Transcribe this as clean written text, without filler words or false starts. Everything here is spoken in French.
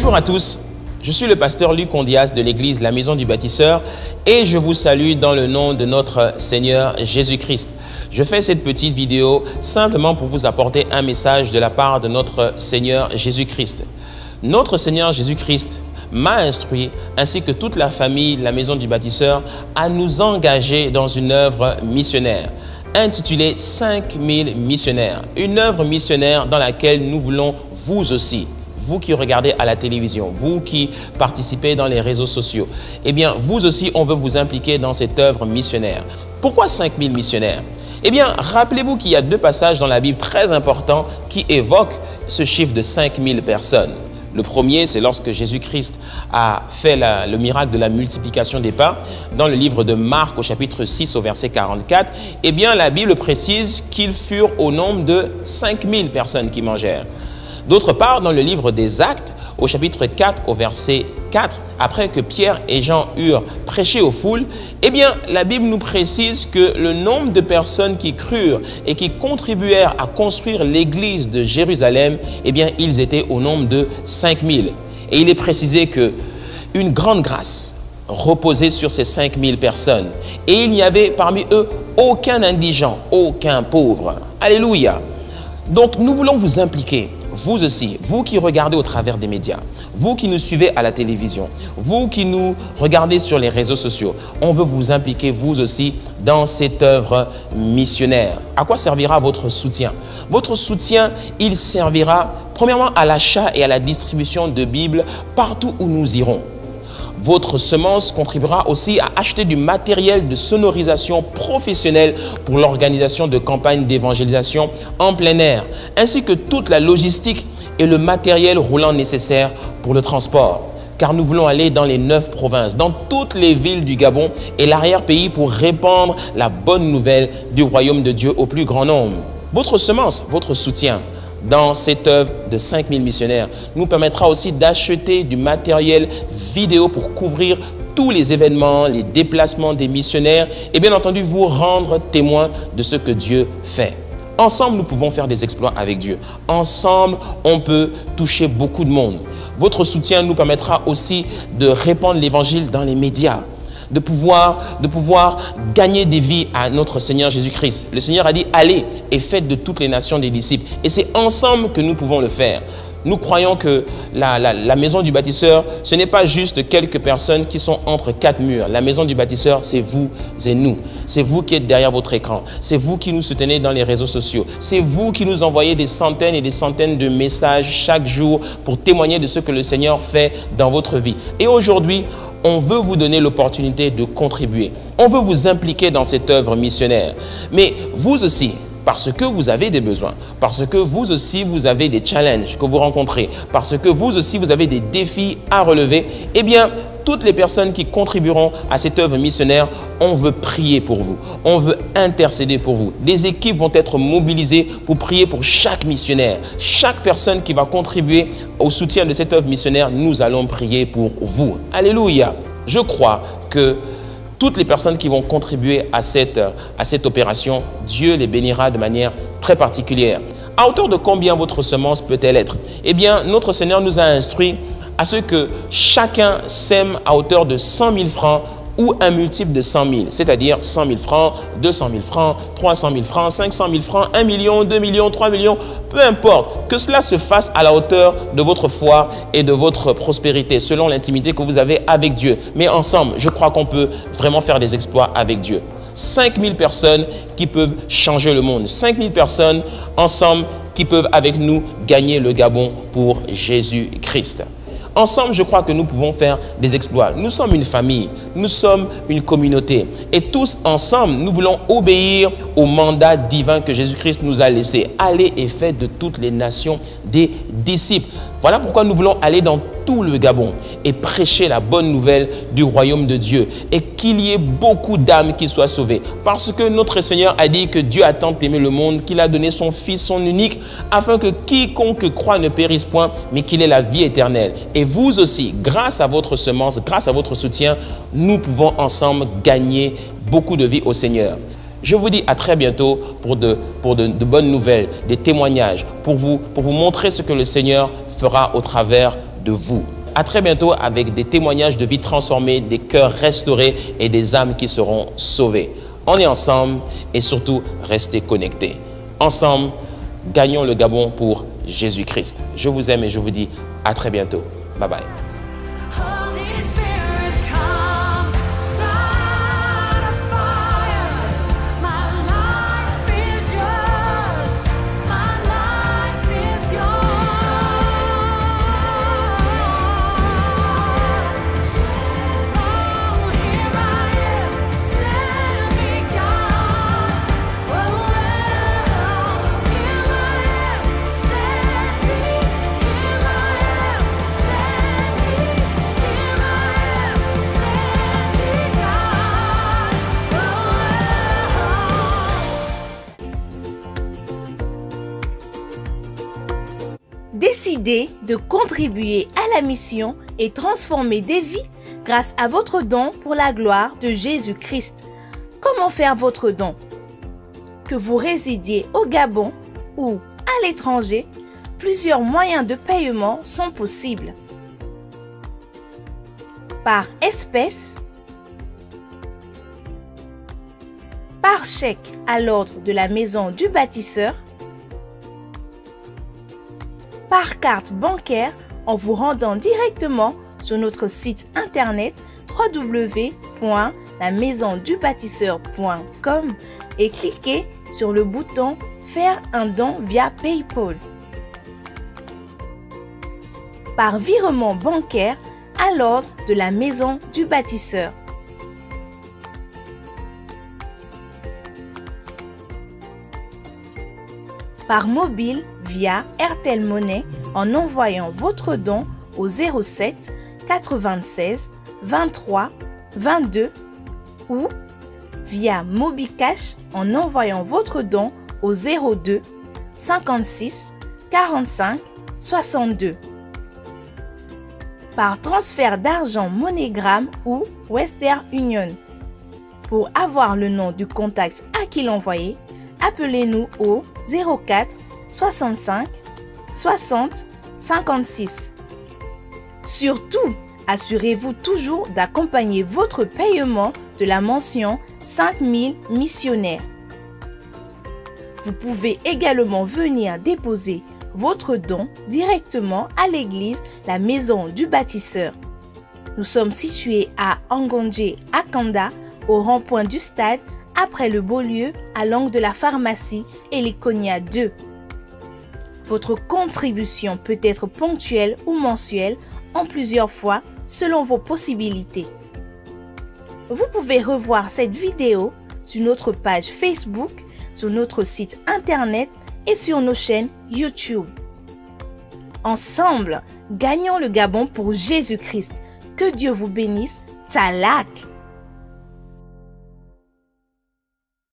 Bonjour à tous, je suis le pasteur Luc Ondias de l'église La Maison du Bâtisseur et je vous salue dans le nom de notre Seigneur Jésus-Christ. Je fais cette petite vidéo simplement pour vous apporter un message de la part de notre Seigneur Jésus-Christ. Notre Seigneur Jésus-Christ m'a instruit, ainsi que toute la famille La Maison du Bâtisseur, à nous engager dans une œuvre missionnaire intitulée 5000 missionnaires. Une œuvre missionnaire dans laquelle nous voulons vous aussi, vous qui regardez à la télévision, vous qui participez dans les réseaux sociaux, eh bien, vous aussi, on veut vous impliquer dans cette œuvre missionnaire. Pourquoi 5000 missionnaires? Eh bien, rappelez-vous qu'il y a deux passages dans la Bible très importants qui évoquent ce chiffre de 5000 personnes. Le premier, c'est lorsque Jésus-Christ a fait le miracle de la multiplication des pains. Dans le livre de Marc, au chapitre 6, au verset 44, eh bien, la Bible précise qu'ils furent au nombre de 5000 personnes qui mangèrent. D'autre part, dans le livre des Actes, au chapitre 4, au verset 4, après que Pierre et Jean eurent prêché aux foules, eh bien, la Bible nous précise que le nombre de personnes qui crurent et qui contribuèrent à construire l'église de Jérusalem, eh bien, ils étaient au nombre de 5000. Et il est précisé que une grande grâce reposait sur ces 5000 personnes. Et il n'y avait parmi eux aucun indigent, aucun pauvre. Alléluia! Donc, nous voulons vous impliquer. Vous aussi, vous qui regardez au travers des médias, vous qui nous suivez à la télévision, vous qui nous regardez sur les réseaux sociaux, on veut vous impliquer vous aussi dans cette œuvre missionnaire. À quoi servira votre soutien? Votre soutien, il servira premièrement à l'achat et à la distribution de Bibles partout où nous irons. Votre semence contribuera aussi à acheter du matériel de sonorisation professionnel pour l'organisation de campagnes d'évangélisation en plein air, ainsi que toute la logistique et le matériel roulant nécessaire pour le transport. Car nous voulons aller dans les 9 provinces, dans toutes les villes du Gabon et l'arrière-pays pour répandre la bonne nouvelle du royaume de Dieu au plus grand nombre. Votre semence, votre soutien dans cette œuvre de 5000 missionnaires nous permettra aussi d'acheter du matériel vidéo pour couvrir tous les événements, les déplacements des missionnaires et bien entendu vous rendre témoin de ce que Dieu fait. Ensemble, nous pouvons faire des exploits avec Dieu. Ensemble, on peut toucher beaucoup de monde. Votre soutien nous permettra aussi de répandre l'évangile dans les médias. De pouvoir gagner des vies à notre Seigneur Jésus-Christ. Le Seigneur a dit, allez et faites de toutes les nations des disciples. Et c'est ensemble que nous pouvons le faire. Nous croyons que la maison du bâtisseur, ce n'est pas juste quelques personnes qui sont entre quatre murs. La maison du bâtisseur, c'est vous et nous. C'est vous qui êtes derrière votre écran. C'est vous qui nous soutenez dans les réseaux sociaux. C'est vous qui nous envoyez des centaines et des centaines de messages chaque jour pour témoigner de ce que le Seigneur fait dans votre vie. Et aujourd'hui, on veut vous donner l'opportunité de contribuer. On veut vous impliquer dans cette œuvre missionnaire. Mais vous aussi, parce que vous avez des besoins, parce que vous aussi, vous avez des challenges que vous rencontrez, parce que vous aussi, vous avez des défis à relever, eh bien, toutes les personnes qui contribueront à cette œuvre missionnaire, on veut prier pour vous. On veut intercéder pour vous. Des équipes vont être mobilisées pour prier pour chaque missionnaire. Chaque personne qui va contribuer au soutien de cette œuvre missionnaire, nous allons prier pour vous. Alléluia! Je crois que toutes les personnes qui vont contribuer à cette opération, Dieu les bénira de manière très particulière. À hauteur de combien votre semence peut-elle être? Eh bien, notre Seigneur nous a instruit à ce que chacun sème à hauteur de 100 000 francs ou un multiple de 100 000, c'est-à-dire 100 000 francs, 200 000 francs, 300 000 francs, 500 000 francs, 1 million, 2 millions, 3 millions, peu importe, que cela se fasse à la hauteur de votre foi et de votre prospérité, selon l'intimité que vous avez avec Dieu. Mais ensemble, je crois qu'on peut vraiment faire des exploits avec Dieu. 5000 personnes qui peuvent changer le monde, 5000 personnes ensemble qui peuvent avec nous gagner le Gabon pour Jésus-Christ. Ensemble, je crois que nous pouvons faire des exploits. Nous sommes une famille, nous sommes une communauté. Et tous ensemble, nous voulons obéir au mandat divin que Jésus-Christ nous a laissé. Allez et faites de toutes les nations des disciples. Voilà pourquoi nous voulons aller dans tout le Gabon et prêcher la bonne nouvelle du royaume de Dieu et qu'il y ait beaucoup d'âmes qui soient sauvées. Parce que notre Seigneur a dit que Dieu a tant aimé le monde qu'il a donné son Fils, son unique, afin que quiconque croit ne périsse point, mais qu'il ait la vie éternelle. Et vous aussi, grâce à votre semence, grâce à votre soutien, nous pouvons ensemble gagner beaucoup de vie au Seigneur. Je vous dis à très bientôt pour de bonnes nouvelles, des témoignages, pour vous montrer ce que le Seigneur fera au travers de vous. À très bientôt avec des témoignages de vie transformée, des cœurs restaurés et des âmes qui seront sauvées. On est ensemble et surtout, restez connectés. Ensemble, gagnons le Gabon pour Jésus-Christ. Je vous aime et je vous dis à très bientôt. Bye bye. Décidez de contribuer à la mission et transformer des vies grâce à votre don pour la gloire de Jésus-Christ. Comment faire votre don? Que vous résidiez au Gabon ou à l'étranger, plusieurs moyens de paiement sont possibles. Par espèces, par chèque à l'ordre de la maison du bâtisseur, par carte bancaire en vous rendant directement sur notre site internet www.lamaisondubâtisseur.com et cliquez sur le bouton Faire un don via PayPal. Par virement bancaire à l'ordre de la maison du bâtisseur. Par mobile via Airtel Money en envoyant votre don au 07 96 23 22 ou via MobiCash en envoyant votre don au 02 56 45 62. Par transfert d'argent MoneyGram ou Western Union. Pour avoir le nom du contact à qui l'envoyer, appelez-nous au 04 65 60 56. Surtout, assurez-vous toujours d'accompagner votre paiement de la mention 5000 missionnaires. Vous pouvez également venir déposer votre don directement à l'église La Maison du Bâtisseur. Nous sommes situés à Angondje, à Kanda, au rond-point du stade, après le Beaulieu, à l'angle de la pharmacie et l'Iconia 2. Votre contribution peut être ponctuelle ou mensuelle en plusieurs fois selon vos possibilités. Vous pouvez revoir cette vidéo sur notre page Facebook, sur notre site internet et sur nos chaînes YouTube. Ensemble, gagnons le Gabon pour Jésus-Christ. Que Dieu vous bénisse. Talak!